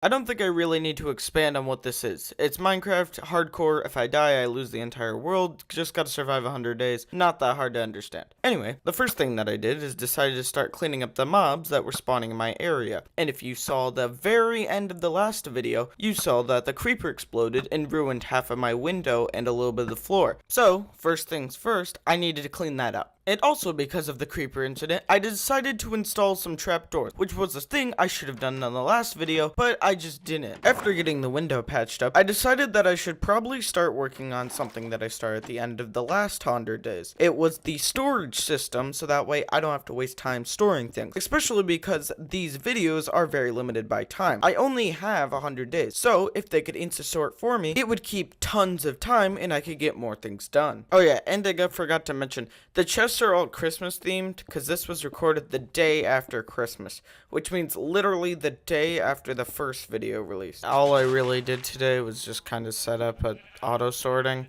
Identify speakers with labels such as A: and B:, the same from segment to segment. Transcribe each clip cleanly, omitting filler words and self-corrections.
A: I don't think I really need to expand on what this is. It's Minecraft, hardcore, if I die I lose the entire world, just gotta survive 100 days, not that hard to understand. Anyway, the first thing that I did is decided to start cleaning up the mobs that were spawning in my area. And if you saw the very end of the last video, you saw that the creeper exploded and ruined half of my window and a little bit of the floor. So, first things first, I needed to clean that up. And also because of the creeper incident, I decided to install some trapdoors, which was a thing I should have done in the last video, but I just didn't. After getting the window patched up, I decided that I should probably start working on something that I started at the end of the last 100 days. It was the storage system, so that way I don't have to waste time storing things, especially because these videos are very limited by time. I only have 100 days, so if they could insta-sort for me, it would keep tons of time and I could get more things done. Oh yeah, and I forgot to mention, the chests are all Christmas themed because this was recorded the day after Christmas, which means literally the day after the first video release. All I really did today was just kind of set up a auto sorting,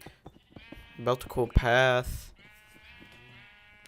A: built a cool path.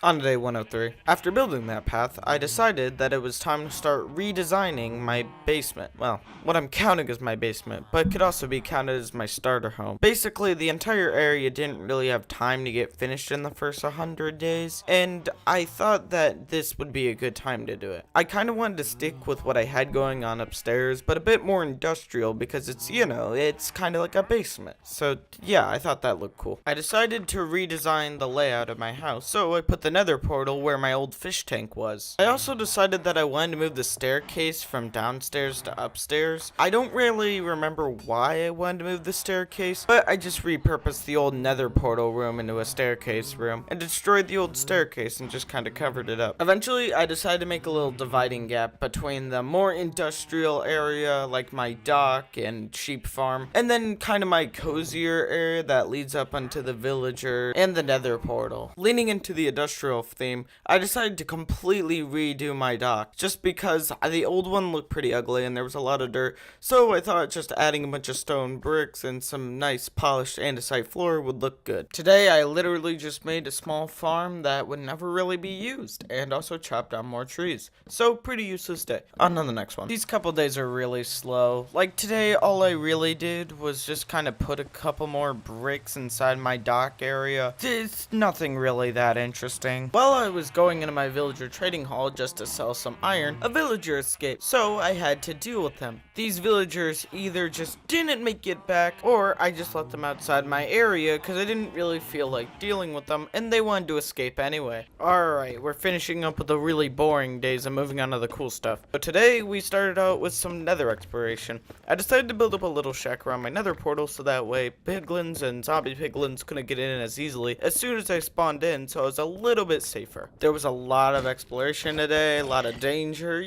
A: On day 103. After building that path, I decided that it was time to start redesigning my basement. Well, what I'm counting as my basement, but could also be counted as my starter home. Basically, the entire area didn't really have time to get finished in the first 100 days, and I thought that this would be a good time to do it. I kind of wanted to stick with what I had going on upstairs, but a bit more industrial because it's, it's kind of like a basement. So, yeah, I thought that looked cool. I decided to redesign the layout of my house, so I put the nether portal where my old fish tank was. I also decided that I wanted to move the staircase from downstairs to upstairs. I don't really remember why I wanted to move the staircase, but I just repurposed the old nether portal room into a staircase room and destroyed the old staircase and just kind of covered it up. Eventually, I decided to make a little dividing gap between the more industrial area like my dock and sheep farm, and then kind of my cozier area that leads up onto the villager and the nether portal. Leaning into the industrial theme, I decided to completely redo my dock just because the old one looked pretty ugly and there was a lot of dirt, so I thought just adding a bunch of stone bricks and some nice polished andesite floor would look good. Today I literally just made a small farm that would never really be used and also chopped down more trees, so pretty useless day. On to the next one. These couple days are really slow. Like today, all I really did was just kind of put a couple more bricks inside my dock area. It's nothing really that interesting. While I was going into my villager trading hall just to sell some iron, a villager escaped, so I had to deal with them. These villagers either just didn't make it back, or I just let them outside my area because I didn't really feel like dealing with them, and they wanted to escape anyway. Alright, we're finishing up with the really boring days and moving on to the cool stuff. So today, we started out with some nether exploration. I decided to build up a little shack around my nether portal so that way piglins and zombie piglins couldn't get in as easily as soon as I spawned in, so I was a little bit safer. There was a lot of exploration today, a lot of danger,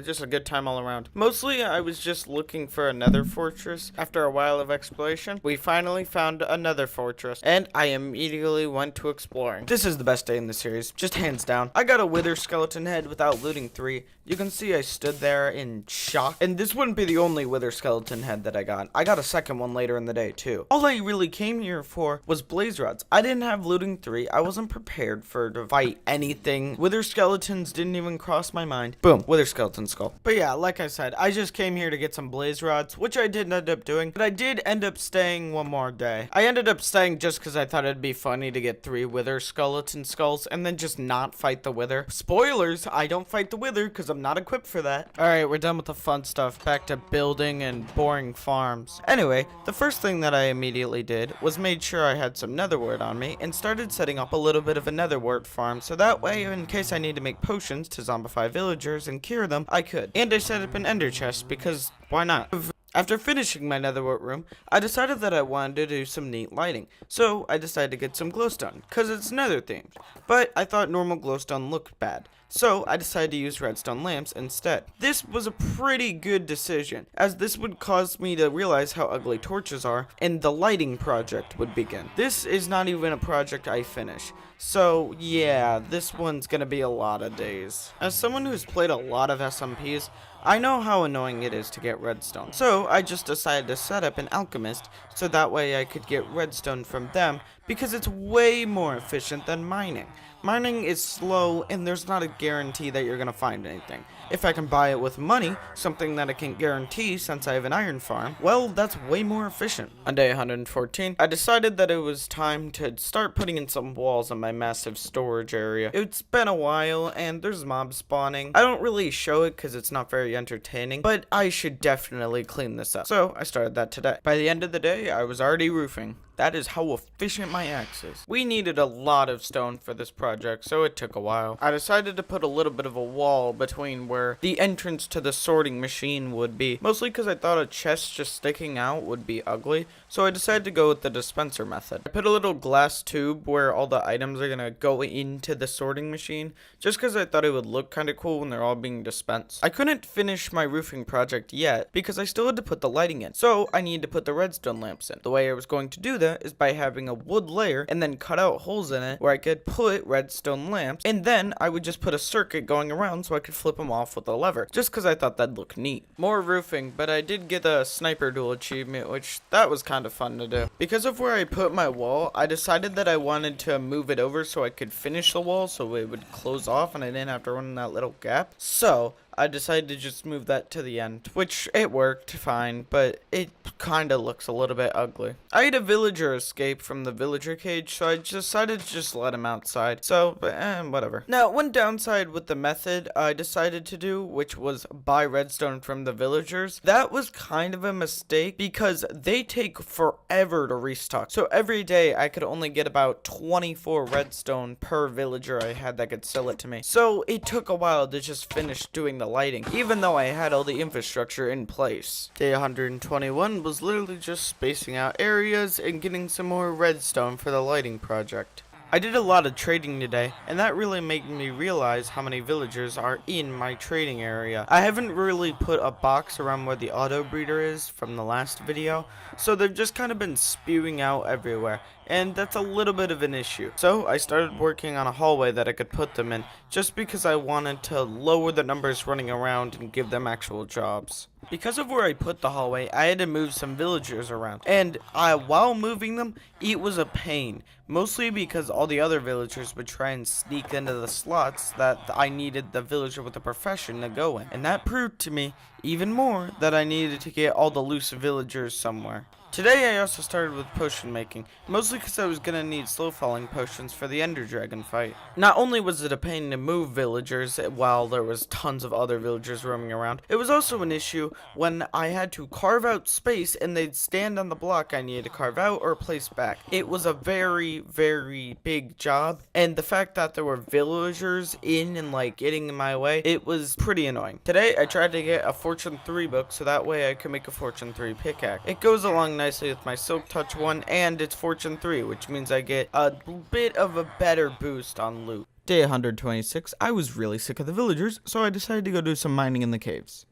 A: just a good time all around. Mostly I was just looking for another fortress. After a while of exploration, we finally found another fortress, and I immediately went to exploring. This is the best day in the series, just hands down. I got a wither skeleton head without looting 3. You can see I stood there in shock, and this wouldn't be the only wither skeleton head that I got. I got a second one later in the day too. All I really came here for was blaze rods. I didn't have looting 3. I wasn't prepared to fight anything. Wither skeletons didn't even cross my mind. Boom, wither skeleton skull. But yeah, like I said, I just came here to get some blaze rods, which I did end up doing, but I did end up staying one more day. I ended up staying just because I thought it'd be funny to get 3 wither skeleton skulls and then just not fight the wither. Spoilers, I don't fight the wither because I'm not equipped for that. Alright, we're done with the fun stuff. Back to building and boring farms. Anyway, the first thing that I immediately did was made sure I had some netherwort on me and started setting up a little bit of a netherwort farm so that way in case I need to make potions to zombify villagers and cure them, I could. And I set up an ender chest because why not? After finishing my netherwort room, I decided that I wanted to do some neat lighting, so I decided to get some glowstone, cause it's nether themed. But I thought normal glowstone looked bad, so I decided to use redstone lamps instead. This was a pretty good decision, as this would cause me to realize how ugly torches are, and the lighting project would begin. This is not even a project I finish, so yeah, this one's gonna be a lot of days. As someone who's played a lot of SMPs, I know how annoying it is to get redstone, so I just decided to set up an alchemist so that way I could get redstone from them because it's way more efficient than mining. Mining is slow, and there's not a guarantee that you're gonna find anything. If I can buy it with money, something that I can guarantee since I have an iron farm, well, that's way more efficient. On day 114, I decided that it was time to start putting in some walls on my massive storage area. It's been a while, and there's mobs spawning. I don't really show it because it's not very entertaining, but I should definitely clean this up. So I started that today. By the end of the day, I was already roofing. That is how efficient my axe is. We needed a lot of stone for this project, so it took a while. I decided to put a little bit of a wall between where the entrance to the sorting machine would be, mostly because I thought a chest just sticking out would be ugly, so I decided to go with the dispenser method. I put a little glass tube where all the items are gonna go into the sorting machine, just because I thought it would look kind of cool when they're all being dispensed. I couldn't finish my roofing project yet, because I still had to put the lighting in, so I needed to put the redstone lamps in. The way I was going to do that is by having a wood layer and then cut out holes in it where I could put redstone lamps, and then I would just put a circuit going around so I could flip them off with a lever, just because I thought that'd look neat. More roofing, but I did get the sniper duel achievement, which that was kind of fun to do. Because of where I put my wall, I decided that I wanted to move it over so I could finish the wall so it would close off and I didn't have to run in that little gap. So I decided to just move that to the end, which it worked fine, but it kind of looks a little bit ugly. I had a villager escape from the villager cage, so I decided to just let him outside. So, whatever. Now, one downside with the method I decided to do, which was buy redstone from the villagers, that was kind of a mistake because they take forever to restock. So every day I could only get about 24 redstone per villager I had that could sell it to me. So it took a while to just finish doing the lighting, even though I had all the infrastructure in place. Day 121 was literally just spacing out areas and getting some more redstone for the lighting project. I did a lot of trading today, and that really made me realize how many villagers are in my trading area. I haven't really put a box around where the auto breeder is from the last video, so they've just kind of been spewing out everywhere, and that's a little bit of an issue. So I started working on a hallway that I could put them in, just because I wanted to lower the numbers running around and give them actual jobs. Because of where I put the hallway, I had to move some villagers around, and while moving them, it was a pain. Mostly because all the other villagers would try and sneak into the slots that I needed the villager with a profession to go in. And that proved to me even more that I needed to get all the loose villagers somewhere. Today I also started with potion making, mostly because I was going to need slow falling potions for the Ender Dragon fight. Not only was it a pain to move villagers while there was tons of other villagers roaming around, it was also an issue when I had to carve out space and they'd stand on the block I needed to carve out or place back. It was a very, very big job, and the fact that there were villagers in and getting in my way, it was pretty annoying. Today I tried to get a Fortune 3 book so that way I could make a Fortune 3 pickaxe. It goes along nicely with my Silk Touch one, and it's Fortune 3, which means I get a bit of a better boost on loot. Day 126, I was really sick of the villagers, so I decided to go do some mining in the caves.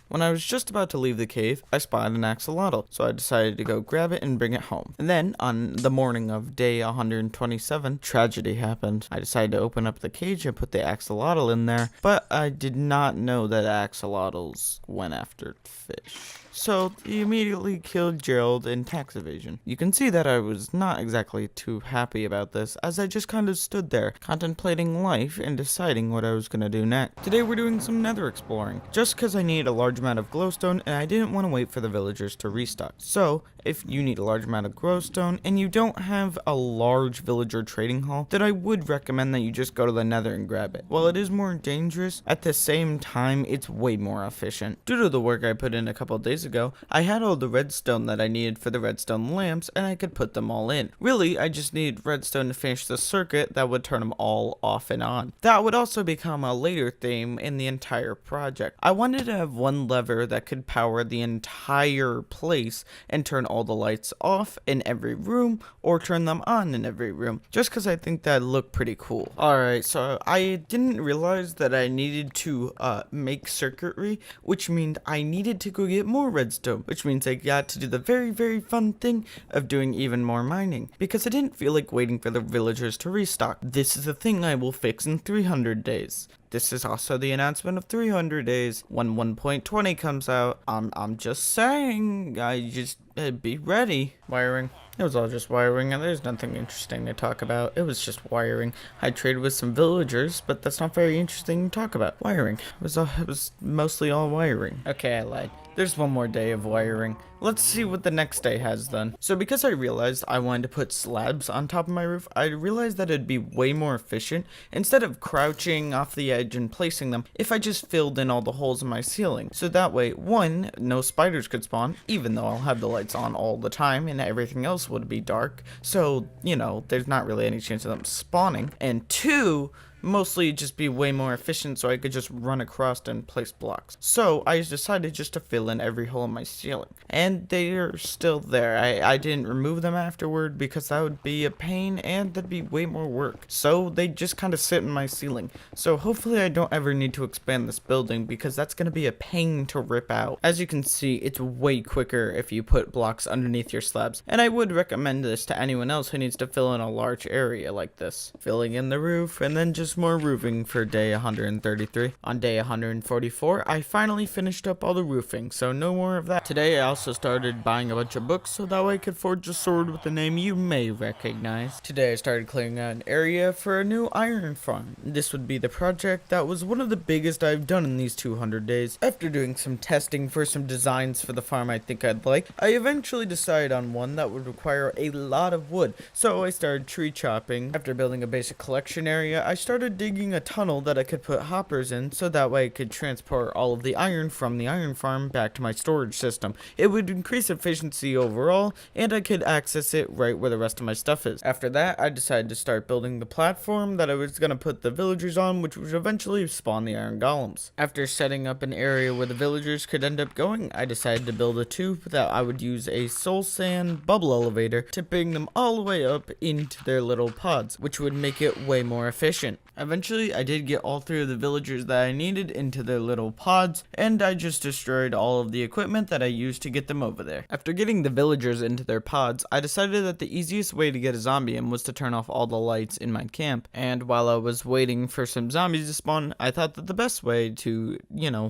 A: When I was just about to leave the cave, I spotted an axolotl, so I decided to go grab it and bring it home. And then, on the morning of day 127, tragedy happened. I decided to open up the cage and put the axolotl in there, but I did not know that axolotls went after fish. So he immediately killed Gerald in tax evasion. You can see that I was not exactly too happy about this, as I just kind of stood there, contemplating life and deciding what I was going to do next. Today we're doing some nether exploring, just because I need a large amount of glowstone and I didn't want to wait for the villagers to restock. So, if you need a large amount of glowstone and you don't have a large villager trading hall, then I would recommend that you just go to the nether and grab it. While it is more dangerous, at the same time, it's way more efficient. Due to the work I put in a couple days ago, I had all the redstone that I needed for the redstone lamps, and I could put them all in. Really, I just needed redstone to finish the circuit that would turn them all off and on. That would also become a later theme in the entire project. I wanted to have one lever that could power the entire place and turn all the lights off in every room, or turn them on in every room, just because I think that looked pretty cool. Alright, so I didn't realize that I needed to make circuitry, which means I needed to go get more redstone, which means I got to do the very, very fun thing of doing even more mining, because I didn't feel like waiting for the villagers to restock. This is a thing I will fix in 300 days. This is also the announcement of 300 days when 1.20 comes out. I'm just saying, I just it'd be ready. Wiring. It was all just wiring, and there's nothing interesting to talk about. It was just wiring. I traded with some villagers, but that's not very interesting to talk about. Wiring. It was mostly all wiring. Okay, I lied. There's one more day of wiring. Let's see what the next day has then. So because I realized I wanted to put slabs on top of my roof, I realized that it'd be way more efficient, instead of crouching off the edge and placing them, if I just filled in all the holes in my ceiling. So that way, one, no spiders could spawn, even though I'll have the lights on all the time and everything else would be dark. So, you know, there's not really any chance of them spawning. And two, mostly just be way more efficient so I could just run across and place blocks. So I decided just to fill in every hole in my ceiling. And they're still there. I didn't remove them afterward because that would be a pain and that'd be way more work. So they just kind of sit in my ceiling. So hopefully I don't ever need to expand this building because that's going to be a pain to rip out. As you can see, it's way quicker if you put blocks underneath your slabs. And I would recommend this to anyone else who needs to fill in a large area like this. Filling in the roof and then just more roofing for day 133. On day 144, I finally finished up all the roofing, so no more of that. Today I also started buying a bunch of books so that way I could forge a sword with a name you may recognize. Today I started clearing out an area for a new iron farm. This would be the project that was one of the biggest I've done in these 200 days. After doing some testing for some designs for the farm I think I'd like, I eventually decided on one that would require a lot of wood, so I started tree chopping. After building a basic collection area, I started digging a tunnel that I could put hoppers in so that way I could transport all of the iron from the iron farm back to my storage system. It would increase efficiency overall and I could access it right where the rest of my stuff is. After that, I decided to start building the platform that I was going to put the villagers on, which would eventually spawn the iron golems. After setting up an area where the villagers could end up going, I decided to build a tube that I would use a soul sand bubble elevator to bring them all the way up into their little pods, which would make it way more efficient. Eventually, I did get all three of the villagers that I needed into their little pods, and I just destroyed all of the equipment that I used to get them over there. After getting the villagers into their pods, I decided that the easiest way to get a zombie in was to turn off all the lights in my camp. And while I was waiting for some zombies to spawn, I thought that the best way to,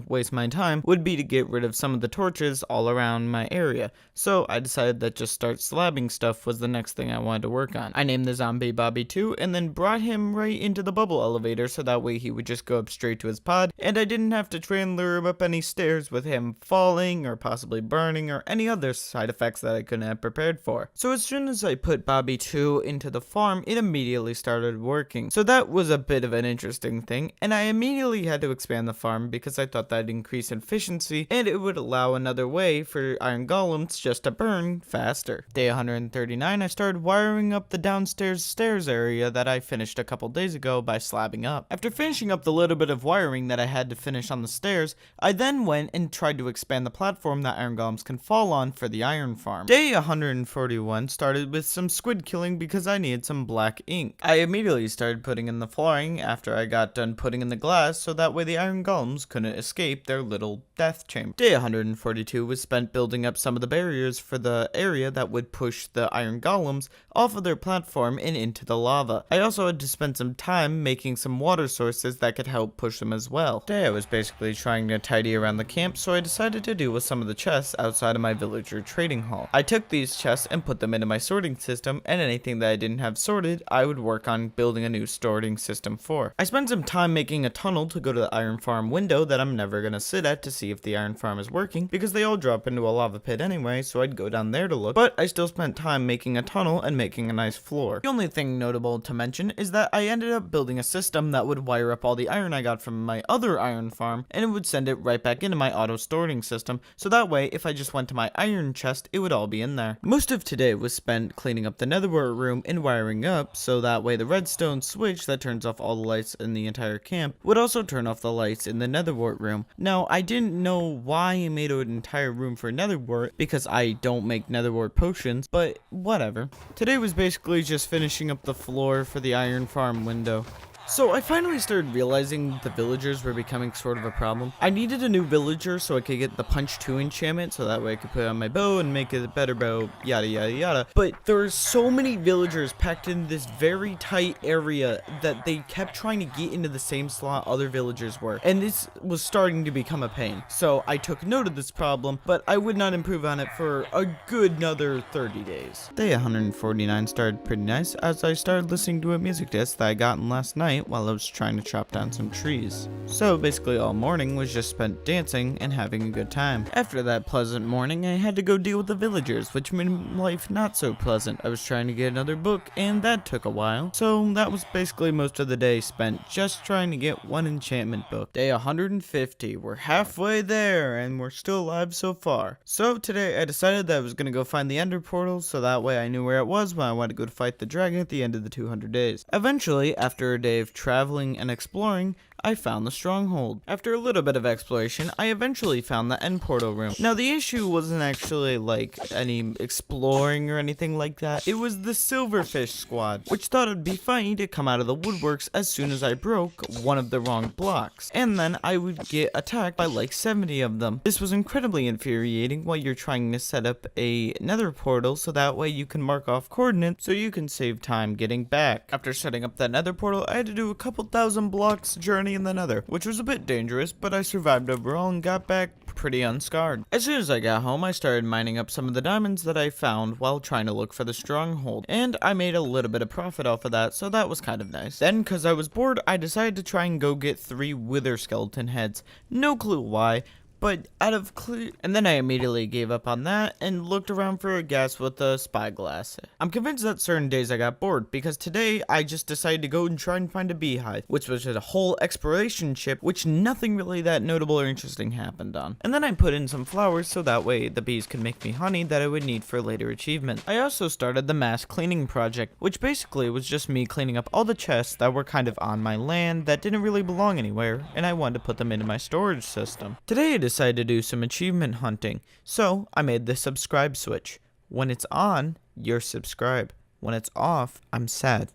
A: waste my time would be to get rid of some of the torches all around my area. So I decided that just start slabbing stuff was the next thing I wanted to work on. I named the zombie Bobby 2 and then brought him right into the bubble elevator so that way he would just go up straight to his pod and I didn't have to try and lure him up any stairs with him falling or possibly burning or any other side effects that I couldn't have prepared for. So as soon as I put Bobby 2 into the farm, it immediately started working. So that was a bit of an interesting thing, and I immediately had to expand the farm because I thought that'd increase efficiency and it would allow another way for iron golems just to burn faster. Day 139, I started wiring up the downstairs stairs area that I finished a couple days ago by slabbing up. After finishing up the little bit of wiring that I had to finish on the stairs, I then went and tried to expand the platform that iron golems can fall on for the iron farm. Day 141 started with some squid killing because I needed some black ink. I immediately started putting in the flooring after I got done putting in the glass so that way the iron golems couldn't escape their little death chamber. Day 142 was spent building up some of the barriers for the area that would push the iron golems off of their platform and into the lava. I also had to spend some time making some water sources that could help push them as well. Today I was basically trying to tidy around the camp, so I decided to do with some of the chests outside of my villager trading hall. I took these chests and put them into my sorting system, and anything that I didn't have sorted, I would work on building a new sorting system for. I spent some time making a tunnel to go to the iron farm window that I'm never gonna sit at to see if the iron farm is working, because they all drop into a lava pit anyway, so I'd go down there to look, but I still spent time making a tunnel and making a nice floor. The only thing notable to mention is that I ended up building a system that would wire up all the iron I got from my other iron farm, and it would send it right back into my auto storing system, so that way if I just went to my iron chest, it would all be in there. Most of today was spent cleaning up the netherwort room and wiring up, so that way the redstone switch that turns off all the lights in the entire camp would also turn off the lights in the netherwort room. Now, I didn't know why I made an entire room for netherwort, because I don't make netherwort potions, but whatever. Today was basically just finishing up the floor for the iron farm window. So I finally started realizing the villagers were becoming sort of a problem. I needed a new villager so I could get the punch 2 enchantment, so that way I could put it on my bow and make it a better bow, yada yada yada. But there are so many villagers packed in this very tight area that they kept trying to get into the same slot other villagers were, and this was starting to become a pain. So I took note of this problem, but I would not improve on it for a good another 30 days. Day 149 started pretty nice as I started listening to a music disc that I gotten last night while I was trying to chop down some trees. So basically all morning was just spent dancing and having a good time. After that pleasant morning, I had to go deal with the villagers, which made life not so pleasant. I was trying to get another book and that took a while. So that was basically most of the day spent just trying to get one enchantment book. Day 150, we're halfway there and we're still alive so far. So today I decided that I was going to go find the ender portal so that way I knew where it was when I wanted to go to fight the dragon at the end of the 200 days. Eventually, after a day of traveling and exploring, I found the stronghold. After a little bit of exploration, I eventually found the end portal room. Now the issue wasn't actually like any exploring or anything like that. It was the silverfish squad, which thought it'd be funny to come out of the woodworks as soon as I broke one of the wrong blocks, and then I would get attacked by like 70 of them. This was incredibly infuriating while you're trying to set up a nether portal so that way you can mark off coordinates so you can save time getting back. After setting up that nether portal, I had to do a couple thousand blocks journey in the nether, which was a bit dangerous, but I survived overall and got back pretty unscarred. As soon as I got home, I started mining up some of the diamonds that I found while trying to look for the stronghold, and I made a little bit of profit off of that, so that was kind of nice. Then, cause I was bored, I decided to try and go get 3 wither skeleton heads. No clue why, but and then I immediately gave up on that and looked around for a gas with a spyglass. I'm convinced that certain days I got bored because today I just decided to go and try and find a beehive, which was a whole exploration ship which nothing really that notable or interesting happened on. And then I put in some flowers so that way the bees could make me honey that I would need for later achievement. I also started the mass cleaning project, which basically was just me cleaning up all the chests that were kind of on my land that didn't really belong anywhere, and I wanted to put them into my storage system. Today I decided to do some achievement hunting, so I made the subscribe switch. When it's on, you're subscribed. When it's off, I'm sad.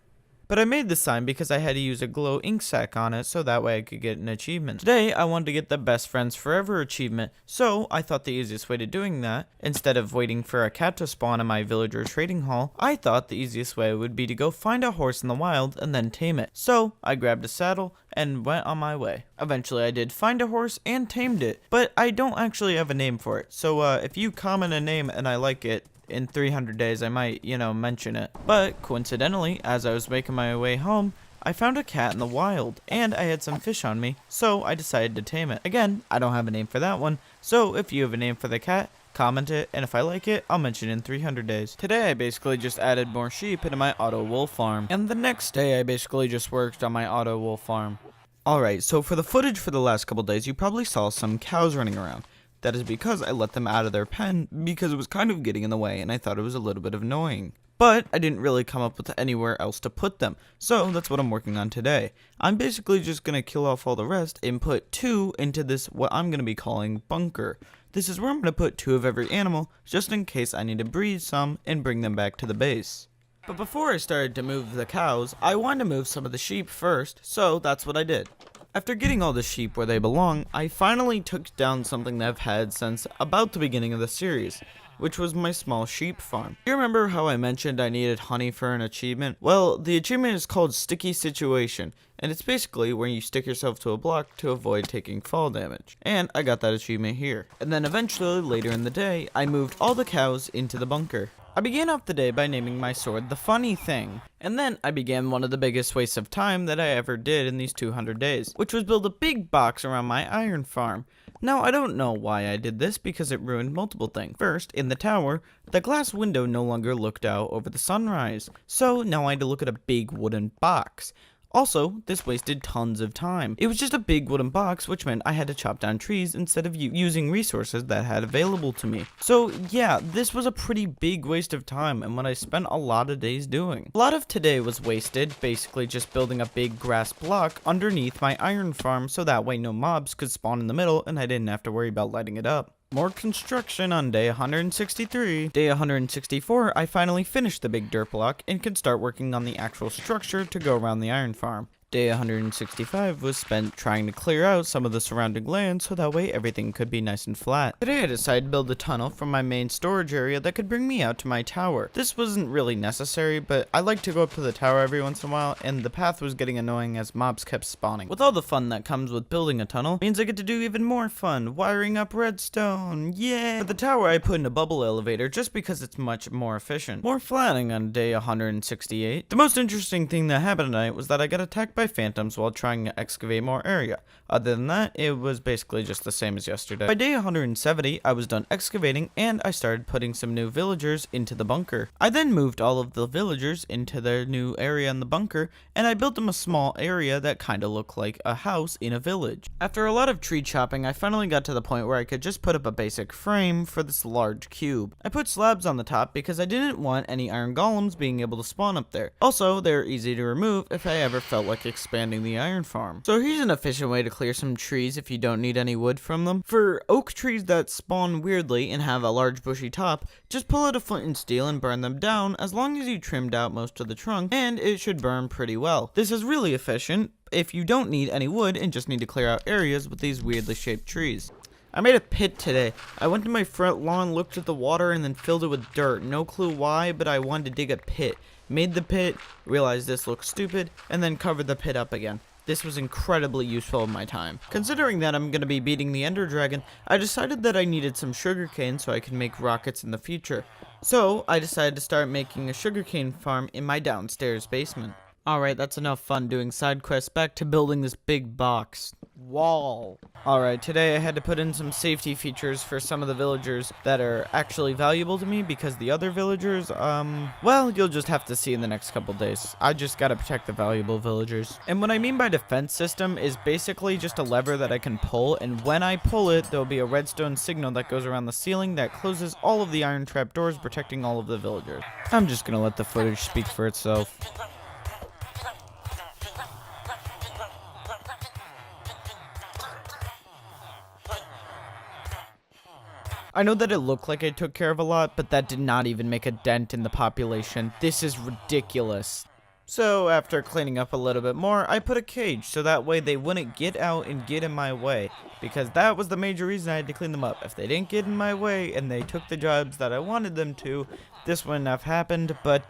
A: But I made this sign because I had to use a glow ink sac on it so that way I could get an achievement. Today, I wanted to get the best friends forever achievement, so I thought the easiest way to doing that, instead of waiting for a cat to spawn in my villager trading hall, I thought the easiest way would be to go find a horse in the wild and then tame it. So I grabbed a saddle and went on my way. Eventually I did find a horse and tamed it, but I don't actually have a name for it, so if you comment a name and I like it, in 300 days I might, mention it. But coincidentally, as I was making my way home, I found a cat in the wild, and I had some fish on me, so I decided to tame it. Again, I don't have a name for that one, so if you have a name for the cat, comment it, and if I like it, I'll mention it in 300 days. Today I basically just added more sheep into my auto wool farm, and the next day I basically just worked on my auto wool farm. Alright, so for the footage for the last couple days, you probably saw some cows running around. That is because I let them out of their pen because it was kind of getting in the way and I thought it was a little bit annoying. But I didn't really come up with anywhere else to put them, so that's what I'm working on today. I'm basically just going to kill off all the rest and put 2 into this what I'm going to be calling bunker. This is where I'm going to put 2 of every animal just in case I need to breed some and bring them back to the base. But before I started to move the cows, I wanted to move some of the sheep first, so that's what I did. After getting all the sheep where they belong, I finally took down something that I've had since about the beginning of the series, which was my small sheep farm. You remember how I mentioned I needed honey for an achievement? Well, the achievement is called Sticky Situation, and it's basically where you stick yourself to a block to avoid taking fall damage. And I got that achievement here. And then eventually, later in the day, I moved all the cows into the bunker. I began off the day by naming my sword the Funny Thing, and then I began one of the biggest wastes of time that I ever did in these 200 days, which was build a big box around my iron farm. Now, I don't know why I did this because it ruined multiple things. First, in the tower, the glass window no longer looked out over the sunrise, so now I had to look at a big wooden box. Also, this wasted tons of time. It was just a big wooden box, which meant I had to chop down trees instead of using resources that I had available to me. So yeah, this was a pretty big waste of time and what I spent a lot of days doing. A lot of today was wasted, basically just building a big grass block underneath my iron farm so that way no mobs could spawn in the middle and I didn't have to worry about lighting it up. More construction on day 163. Day 164, I finally finished the big dirt block and could start working on the actual structure to go around the iron farm. Day 165 was spent trying to clear out some of the surrounding land so that way everything could be nice and flat. Today I decided to build a tunnel from my main storage area that could bring me out to my tower. This wasn't really necessary, but I like to go up to the tower every once in a while, and the path was getting annoying as mobs kept spawning. With all the fun that comes with building a tunnel, means I get to do even more fun, wiring up redstone, yeah! For the tower I put in a bubble elevator just because it's much more efficient. More flattening on day 168. The most interesting thing that happened tonight was that I got attacked by phantoms while trying to excavate more area. Other than that, it was basically just the same as yesterday. By day 170, I was done excavating and I started putting some new villagers into the bunker. I then moved all of the villagers into their new area in the bunker and I built them a small area that kind of looked like a house in a village. After a lot of tree chopping, I finally got to the point where I could just put up a basic frame for this large cube. I put slabs on the top because I didn't want any iron golems being able to spawn up there. Also, they're easy to remove if I ever felt like expanding the iron farm. So here's an efficient way to clear some trees if you don't need any wood from them. For oak trees that spawn weirdly and have a large bushy top, just pull out a flint and steel and burn them down as long as you trimmed out most of the trunk, and it should burn pretty well. This is really efficient if you don't need any wood and just need to clear out areas with these weirdly shaped trees. I made a pit today. I went to my front lawn, looked at the water, and then filled it with dirt. No clue why, but I wanted to dig a pit. Made the pit, realized this looked stupid, and then covered the pit up again. This was incredibly useful in my time. Considering that I'm going to be beating the Ender Dragon, I decided that I needed some sugarcane so I could make rockets in the future. So, I decided to start making a sugarcane farm in my downstairs basement. Alright, that's enough fun doing side quests. Back to building this big box wall. Alright, today I had to put in some safety features for some of the villagers that are actually valuable to me because the other villagers, well, you'll just have to see in the next couple days. I just gotta protect the valuable villagers. And what I mean by defense system is basically just a lever that I can pull, and when I pull it, there'll be a redstone signal that goes around the ceiling that closes all of the iron trap doors, protecting all of the villagers. I'm just gonna let the footage speak for itself. I know that it looked like I took care of a lot, but that did not even make a dent in the population. This is ridiculous. So after cleaning up a little bit more, I put a cage so that way they wouldn't get out and get in my way, because that was the major reason I had to clean them up. If they didn't get in my way and they took the jobs that I wanted them to, this wouldn't have happened, but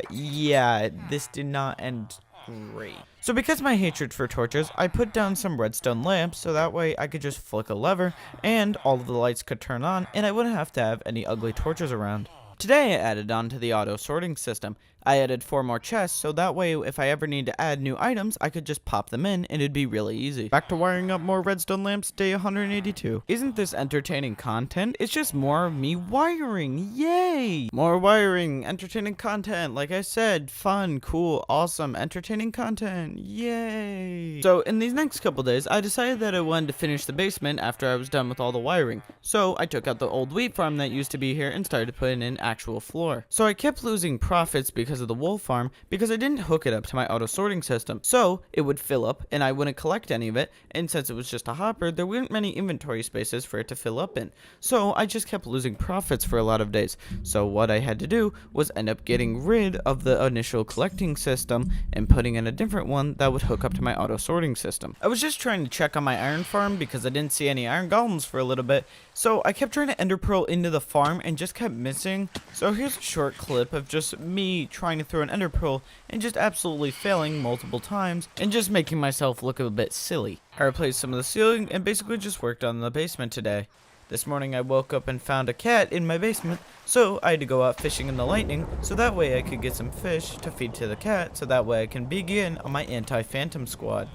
A: yeah, this did not end great. So because of my hatred for torches, I put down some redstone lamps so that way I could just flick a lever and all of the lights could turn on and I wouldn't have to have any ugly torches around. Today I added on to the auto sorting system. I added 4 more chests so that way if I ever need to add new items, I could just pop them in and it'd be really easy. Back to wiring up more redstone lamps, day 182. Isn't this entertaining content? It's just more of me wiring. Yay! More wiring, entertaining content. Like I said, fun, cool, awesome, entertaining content. Yay! So in these next couple days, I decided that I wanted to finish the basement after I was done with all the wiring. So I took out the old wheat farm that used to be here and started putting in actual floor. So I kept losing profits because of the wool farm because I didn't hook it up to my auto sorting system. So it would fill up and I wouldn't collect any of it, and since it was just a hopper, there weren't many inventory spaces for it to fill up in. So I just kept losing profits for a lot of days. So what I had to do was end up getting rid of the initial collecting system and putting in a different one that would hook up to my auto sorting system. I was just trying to check on my iron farm because I didn't see any iron golems for a little bit. So I kept trying to ender pearl into the farm and just kept missing. So here's a short clip of just me trying to throw an ender pearl and just absolutely failing multiple times and just making myself look a bit silly. I replaced some of the ceiling and basically just worked on the basement today. This morning I woke up and found a cat in my basement, so I had to go out fishing in the lightning so that way I could get some fish to feed to the cat so that way I can begin on my anti-phantom squad.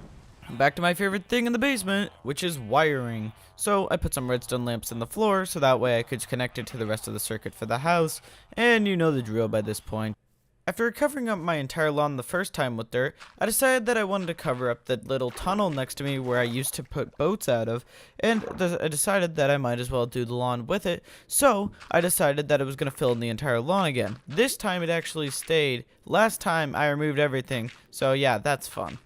A: Back to my favorite thing in the basement, which is wiring. So I put some redstone lamps in the floor so that way I could connect it to the rest of the circuit for the house, and you know the drill by this point. After covering up my entire lawn the first time with dirt, I decided that I wanted to cover up the little tunnel next to me where I used to put boats out of, and I decided that I might as well do the lawn with it, so I decided that it was going to fill in the entire lawn again. This time it actually stayed. Last time I removed everything, so yeah, that's fun.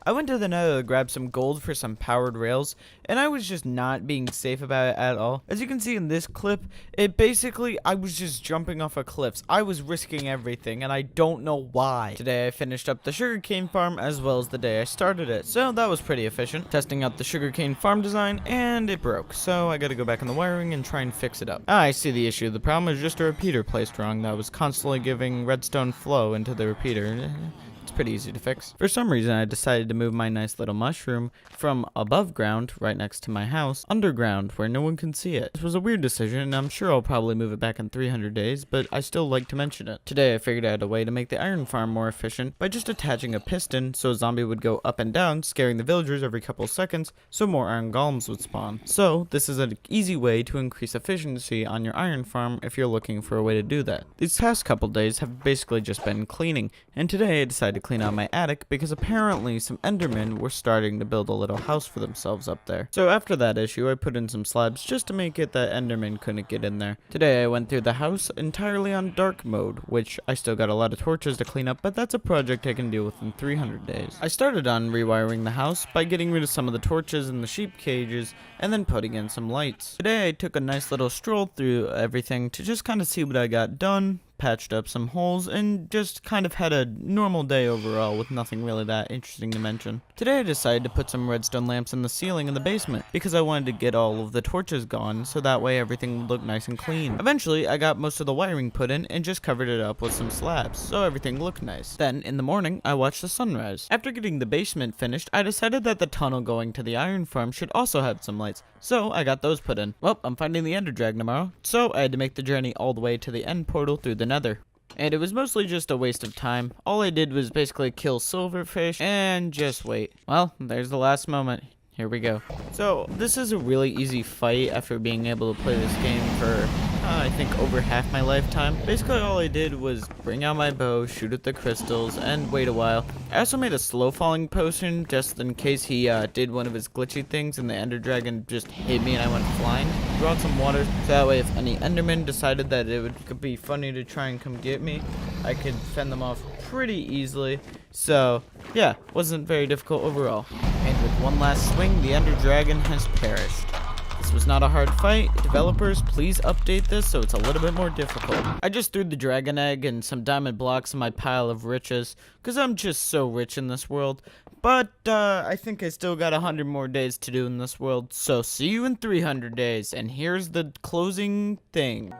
A: I went to the nether to grab some gold for some powered rails, and I was just not being safe about it at all. As you can see in this clip, I was just jumping off of cliffs. I was risking everything, and I don't know why. Today I finished up the sugarcane farm as well as the day I started it, so that was pretty efficient. Testing out the sugarcane farm design, and it broke, so I gotta go back in the wiring and try and fix it up. I see the issue. The problem is just a repeater placed wrong that was constantly giving redstone flow into the repeater. It's pretty easy to fix. For some reason, I decided to move my nice little mushroom from above ground, right next to my house, underground, where no one can see it. This was a weird decision, and I'm sure I'll probably move it back in 300 days, but I still like to mention it. Today, I figured out a way to make the iron farm more efficient by just attaching a piston so a zombie would go up and down, scaring the villagers every couple seconds, so more iron golems would spawn. So, this is an easy way to increase efficiency on your iron farm if you're looking for a way to do that. These past couple days have basically just been cleaning, and today I decided to clean out my attic because apparently some endermen were starting to build a little house for themselves up there. So after that issue, I put in some slabs just to make it that endermen couldn't get in there. Today I went through the house entirely on dark mode, which I still got a lot of torches to clean up, but that's a project I can deal with in 300 days. I started on rewiring the house by getting rid of some of the torches and the sheep cages and then putting in some lights. Today I took a nice little stroll through everything to just kind of see what I got done, patched up some holes, and just kind of had a normal day overall with nothing really that interesting to mention. Today I decided to put some redstone lamps in the ceiling in the basement because I wanted to get all of the torches gone so that way everything would look nice and clean. Eventually I got most of the wiring put in and just covered it up with some slabs so everything looked nice. Then in the morning I watched the sunrise. After getting the basement finished, I decided that the tunnel going to the iron farm should also have some lights, so I got those put in. Well, I'm finding the ender dragon tomorrow, so I had to make the journey all the way to the end portal through the nether. And it was mostly just a waste of time. All I did was basically kill silverfish and just wait. Well, there's the last moment. Here we go. So, this is a really easy fight after being able to play this game for, I think, over half my lifetime. Basically, all I did was bring out my bow, shoot at the crystals, and wait a while. I also made a slow-falling potion just in case he did one of his glitchy things and the ender dragon just hit me and I went flying. Brought some water so that way if any endermen decided that could be funny to try and come get me, I could fend them off pretty easily. So, yeah, wasn't very difficult overall. And with one last swing, the ender dragon has perished. This was not a hard fight. Developers, please update this so it's a little bit more difficult. I just threw the dragon egg and some diamond blocks in my pile of riches, because I'm just so rich in this world. But, I think I still got 100 more days to do in this world, so see you in 300 days, and here's the closing thing.